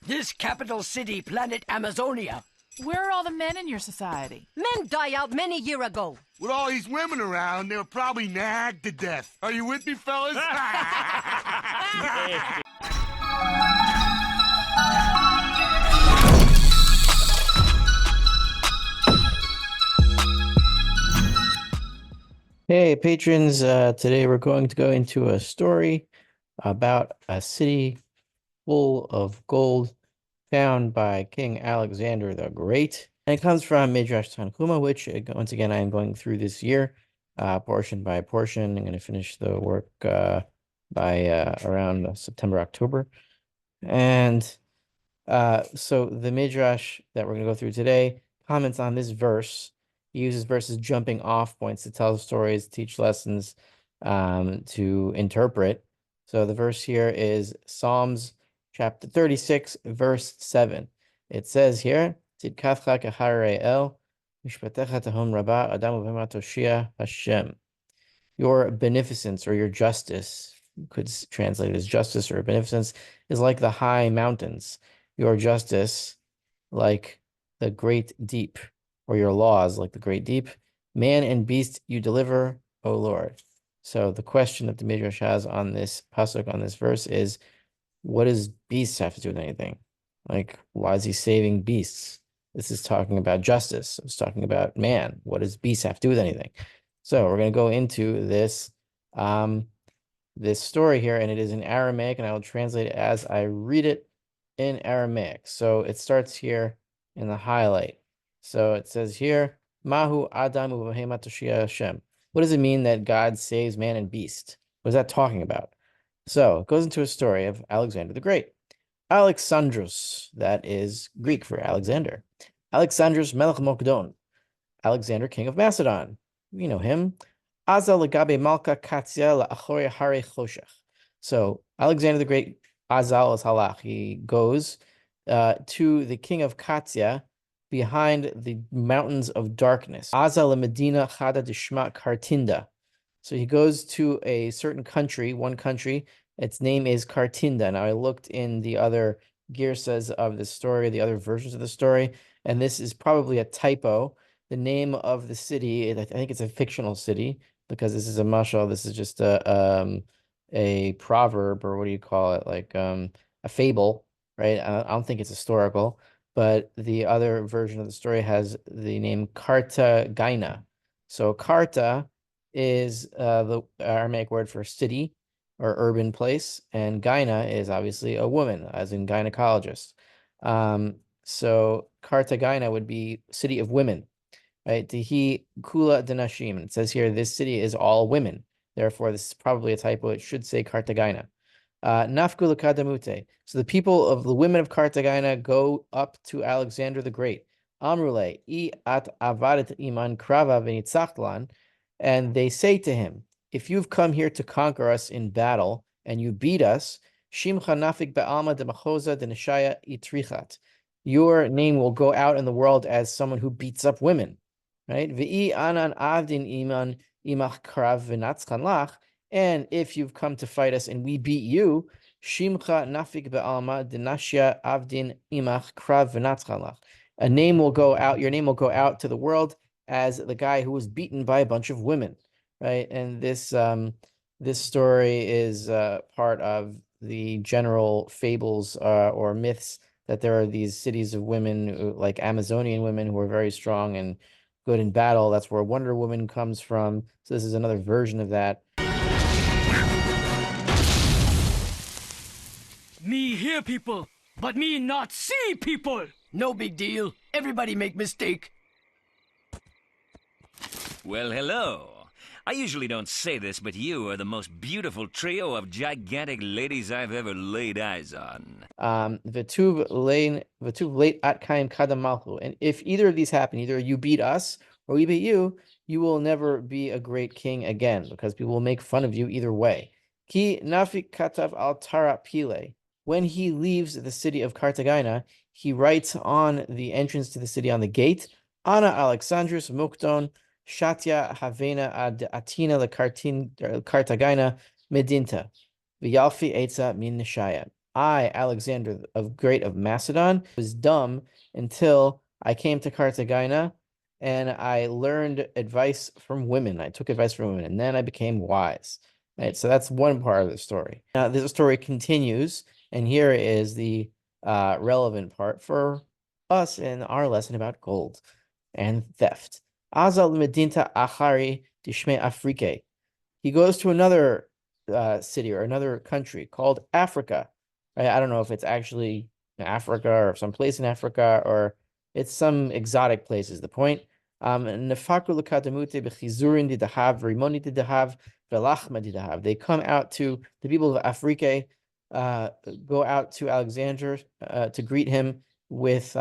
This capital city, planet Amazonia. Where are all the men in your society? Men die out many year ago. With all these women around, they were probably nagged to death. Are you with me, fellas? Hey, patrons, today we're going to go into a story about a city full of gold found by King Alexander the Great. And it comes from Midrash Tanhuma, which, once again, I am going through this year, portion by portion. I'm going to finish the work by around September, October. And so the Midrash that we're going to go through today comments on this verse. He uses verses jumping off points to tell stories, teach lessons, to interpret. So the verse here is Psalms chapter 36, verse 7. It says here, Tidkafcha k'harei el, mishpatecha tahom rabah, adam uvema toshia Hashem. Your beneficence or your justice, could translate it as justice or beneficence, is like the high mountains. Your justice, like the great deep, or your laws, like the great deep. Man and beast you deliver, O Lord. So the question that the Midrash has on this pasuk, on this verse, is, what does beasts have to do with anything? Like, why is he saving beasts? This is talking about justice. It's talking about man. What does beasts have to do with anything? So we're going to go into this this story here, and it is in Aramaic, and I will translate it as I read it in Aramaic. So it starts here in the highlight. So it says here, Mahu Adam Uvahema Toshia Hashem. What does it mean that God saves man and beast? What is that talking about? So it goes into a story of Alexander the Great. Alexandros, that is Greek for Alexander. Alexandros Melech Macedon, Alexander, king of Macedon. You know him. Azal legabe malka katzia la'achore hare choshech. So Alexander the Great, Azal is halach. He goes to the king of Katzia, behind the mountains of darkness. Azal Medina chada dishma Kartinda. So he goes to a certain country, one country. Its name is Kartinda. Now I looked in the other girsas of the story, the other versions of the story, and this is probably a typo. The name of the city, I think it's a fictional city, because this is a mashal. This is just a proverb, or what do you call it? Like a fable, right? I don't think it's historical. But the other version of the story has the name Cartagena. So Carta is the Aramaic word for city or urban place, and Gyna is obviously a woman, as in gynecologist. So Cartagena would be city of women, right? Tihi Kula Dinashim. It says here this city is all women. Therefore, this is probably a typo. It should say Cartagena. Nafku Kadamute. So the people of the women of Cartagena go up to Alexander the Great. Amrule, I at avadet iman krava v'nitzachtlan, and they say to him, if you've come here to conquer us in battle and you beat us, shimcha nafik be'alma de machoza de neshaya itrichat. Your name will go out in the world as someone who beats up women, right? V'i anan avdin iman imach krav v'natzchan lach. And if you've come to fight us and we beat you, Shimcha Nafik Be'alma Dinashya Avdin Imach Krav V'natzchalach. A name will go out, your name will go out to the world as the guy who was beaten by a bunch of women, right? And this this story is part of the general fables or myths that there are these cities of women, like Amazonian women, who are very strong and good in battle. That's where Wonder Woman comes from. So this is another version of that. Me hear people, but me not see people. No big deal. Everybody make mistake. Well, hello. I usually don't say this, but you are the most beautiful trio of gigantic ladies I've ever laid eyes on. V'tuv late at kaim kadam malchu. And if either of these happen, either you beat us or we beat you, you will never be a great king again, because people will make fun of you either way. Ki nafik katav al tara pile. When he leaves the city of Cartagena, he writes on the entrance to the city on the gate, Ana Alexandrus Mukdon Shatya Havena ad Atina la Cartagena Medinta, Vyalfi Etza min Nishaya. I, Alexander of Great of Macedon, was dumb until I came to Cartagena and I learned advice from women. I took advice from women, and then I became wise. Right, so that's one part of the story. Now, this story continues, and here is the relevant part for us in our lesson about gold and theft. Azal medinta achari dishme Afrique. He goes to another city or another country called Africa. Right? I don't know if it's actually Africa or some place in Africa or it's some exotic place is the point. They come out to the people of Afrique, go out to Alexander to greet him with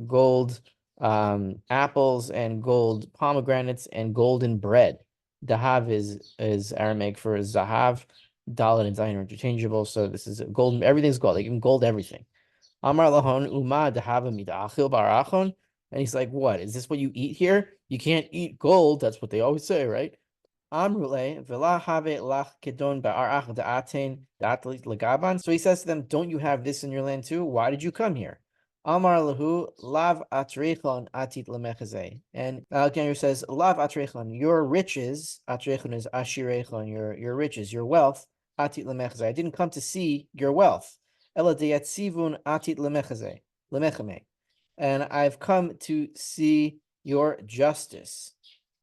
gold apples and gold pomegranates and golden bread. Dahav is Aramaic for Zahav. Dalet and Zayin are interchangeable, so this is golden. Everything's gold. They give him gold everything. Amar lahon uma dahava midachil barachon. And he's like, what? Is this what you eat here? You can't eat gold. That's what they always say, right? Amrule vela have lach kedon ba'arach da'aten da'atlit lagaban. So he says to them, don't you have this in your land too? Why did you come here? Amar lahu lav atrechon atit lemechazeh. And Alexander says, lav atrechon, your riches, atrechon is ashirechon, your riches, your wealth, atit lemechazeh. I didn't come to see your wealth. Ela deyatzivun atit lemechame. And I've come to see your justice.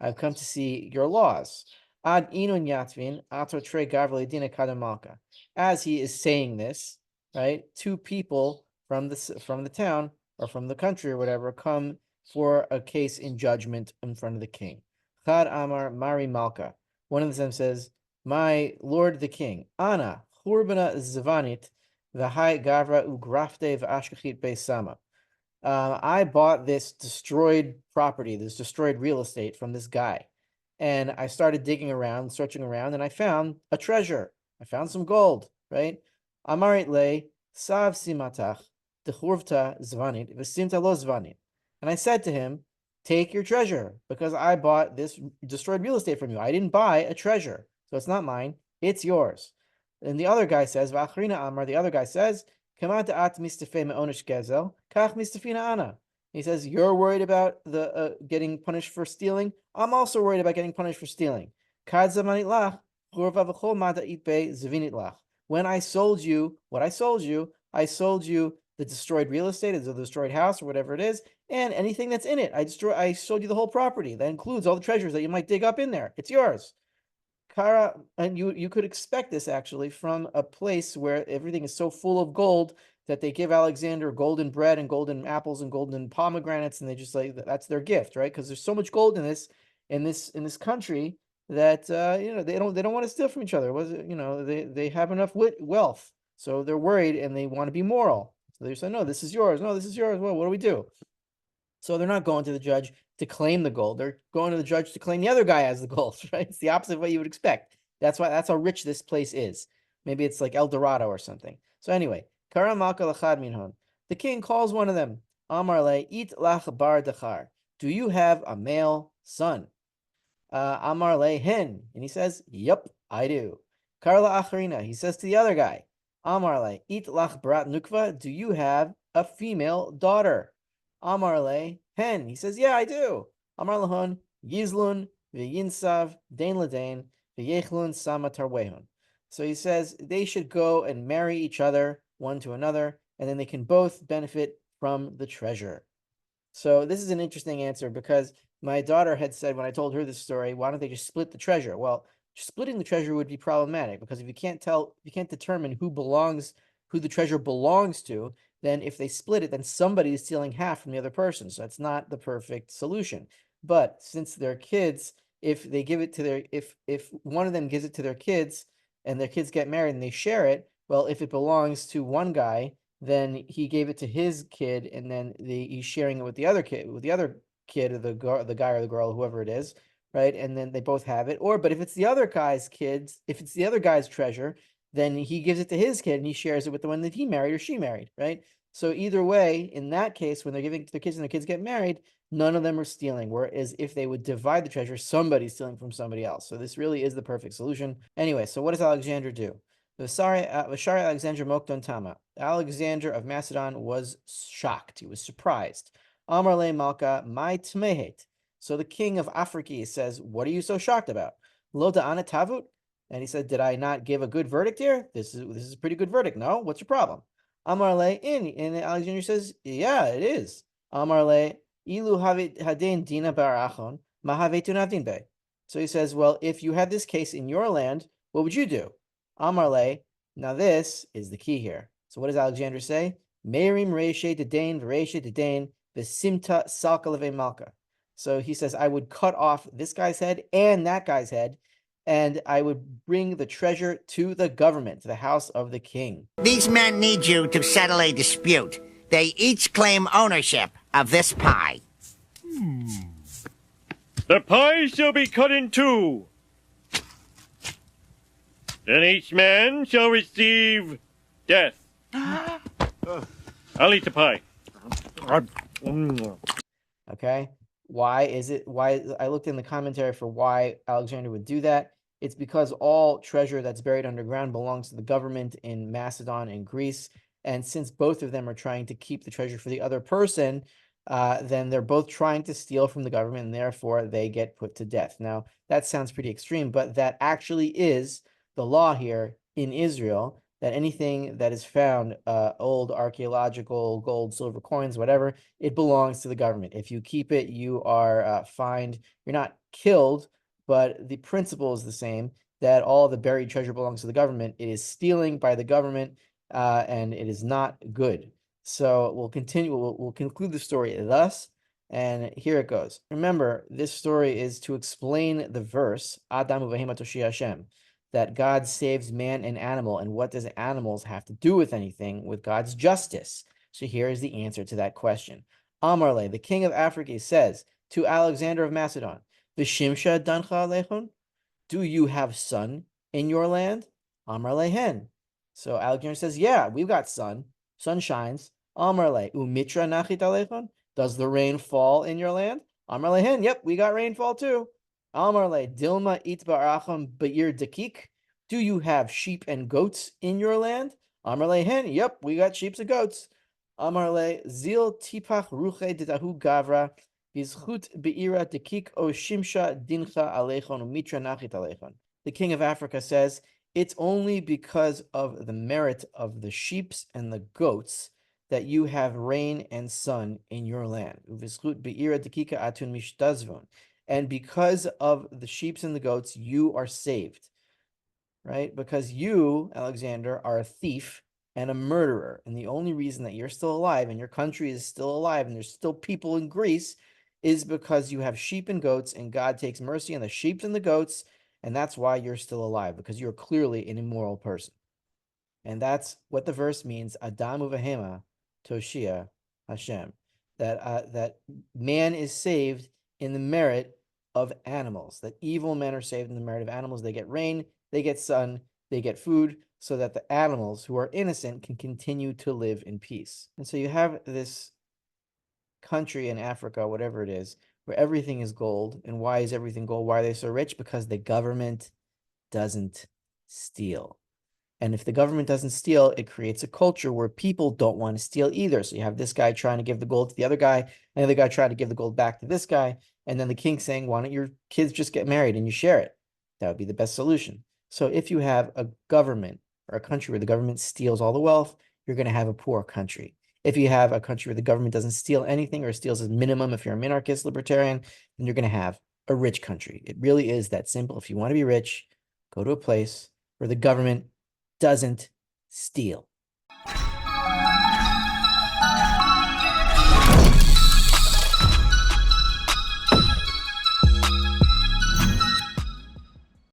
I've come to see your laws. Ad inun yatvin ato tre gavledina kadamalka. As he is saying this, right, two people from the town or from the country or whatever come for a case in judgment in front of the king. Chad Amar Mari Malka. One of them says, my lord the king, Ana Hurbana Zvanit v'hai gavra ugrafte v'ashkachit beisama. I bought this destroyed property, this destroyed real estate from this guy. And I started digging around, searching around, and I found a treasure. I found some gold, right? Amarit le sav simatach dechurvta zvanit v'simta lo zvanit. And I said to him, take your treasure, because I bought this destroyed real estate from you. I didn't buy a treasure, so it's not mine, it's yours. And the other guy says, V'achrina Amar, the other guy says, at mistafe me'onish gezel, kach mistafina ana. He says, you're worried about the getting punished for stealing. I'm also worried about getting punished for stealing. When I sold you what I sold you the destroyed real estate, the destroyed house, or whatever it is, and anything that's in it. I sold you the whole property. That includes all the treasures that you might dig up in there. It's yours. Kara, and you could expect this actually from a place where everything is so full of gold that they give Alexander golden bread and golden apples and golden pomegranates, and they just like that's their gift, right? Because there's so much gold in this country that they don't want to steal from each other. They have enough wealth, so they're worried and they want to be moral. So they say, no, this is yours. No, this is yours. Well, what do we do? So they're not going to the judge to claim the gold. They're going to the judge to claim the other guy has the gold, right? It's the opposite of what you would expect. That's how rich this place is. Maybe it's like El Dorado or something. So anyway, Kara Malka Lachad Minhon. The king calls one of them. Amar le it lach bar dachar. Do you have a male son? Amar le hen. And he says, yep, I do. Karla Acharina. He says to the other guy, Amar le it lach brat nukva. Do you have a female daughter? Amar le hen. He says, yeah, I do. Amar lahon yizlun v'yinsav dain l'dain v'yechlun sama tarwehun. So he says they should go and marry each other, one to another, and then they can both benefit from the treasure. So this is an interesting answer because my daughter had said when I told her this story, why don't they just split the treasure? Well, splitting the treasure would be problematic because if you can't determine who the treasure belongs to, then if they split it, then somebody is stealing half from the other person. So that's not the perfect solution. But since they're kids, if one of them gives it to their kids and their kids get married and they share it, well, if it belongs to one guy, then he gave it to his kid, and then he's sharing it with the other kid, or the guy or the girl, whoever it is, right? And then they both have it. But if it's the other guy's treasure, then he gives it to his kid and he shares it with the one that he married or she married, right? So either way, in that case, when they're giving it to their kids and their kids get married, none of them are stealing. Whereas if they would divide the treasure, somebody's stealing from somebody else. So this really is the perfect solution. Anyway, so what does Alexander do? Vashari Alexander Mokdon Tama. Alexander of Macedon was shocked. He was surprised. Amar le Malka, my tmehet. So the king of Africa says, what are you so shocked about? Lo da'ana tavut? And he said, did I not give a good verdict here? This is a pretty good verdict. No? What's your problem? Amar le in. And Alexander says, yeah, it is. Amar le ilu hadein dina barachon mahavetu navdin be. So he says, well, if you had this case in your land, what would you do? Amar le. Now this is the key here. So what does Alexander say? Merim reishe dedain v'reishe dedain v'simta salka leve malka. So he says, I would cut off this guy's head and that guy's head, and I would bring the treasure to the government, to the house of the king. These men need you to settle a dispute. They each claim ownership of this pie. The pie shall be cut in two. Then each man shall receive death. I'll eat the pie. Okay. Why I looked in the commentary for why Alexander would do that. It's because all treasure that's buried underground belongs to the government in Macedon and Greece. And since both of them are trying to keep the treasure for the other person, then they're both trying to steal from the government, and therefore they get put to death. Now, that sounds pretty extreme, but that actually is the law here in Israel, that anything that is found, old archaeological, gold, silver coins, whatever, it belongs to the government. If you keep it, you are fined. You're not killed, but the principle is the same, that all the buried treasure belongs to the government. It is stealing by the government, and it is not good. So we'll continue, we'll conclude the story thus, and here it goes. Remember, this story is to explain the verse, Adam uvahema toshi Hashem, that God saves man and animal, and what does animals have to do with anything, with God's justice? So here is the answer to that question. Amarle, the king of Africa, says to Alexander of Macedon, V'shimsha dancha alechon? Do you have sun in your land? Amarle hen. So Alexander says, yeah, we've got sun. Sun shines. Amarle, umitra nachit alechon? Does the rain fall in your land? Amarle hen. Yep, we got rainfall too. Amarle, dilma it baracham be'ir dakik? Do you have sheep and goats in your land? Amarle hen. Yep, we got sheep and goats. Amarle, zil tipach ruche ditahu gavra bizchut be'ira dakik o shimsha dincha alechon umitra nachit alechon. The king of Africa says, it's only because of the merit of the sheep and the goats that you have rain and sun in your land. And because of the sheep and the goats, you are saved, right? Because you, Alexander, are a thief and a murderer. And the only reason that you're still alive and your country is still alive and there's still people in Greece is because you have sheep and goats, and God takes mercy on the sheep and the goats. And that's why you're still alive, because you're clearly an immoral person. And that's what the verse means, Adam uvahema toshia Hashem, that man is saved in the merit of animals, that evil men are saved in the merit of animals. They get rain, they get sun, they get food, so that the animals who are innocent can continue to live in peace. And so you have this country in Africa, whatever it is, where everything is gold. And why is everything gold? Why are they so rich? Because the government doesn't steal. And if the government doesn't steal, it creates a culture where people don't want to steal either. So you have this guy trying to give the gold to the other guy, and the other guy trying to give the gold back to this guy. And then the king saying, why don't your kids just get married and you share it? That would be the best solution. So if you have a government or a country where the government steals all the wealth, you're going to have a poor country. If you have a country where the government doesn't steal anything or steals as minimum, if you're a minarchist libertarian, then you're going to have a rich country. It really is that simple. If you want to be rich, go to a place where the government doesn't steal.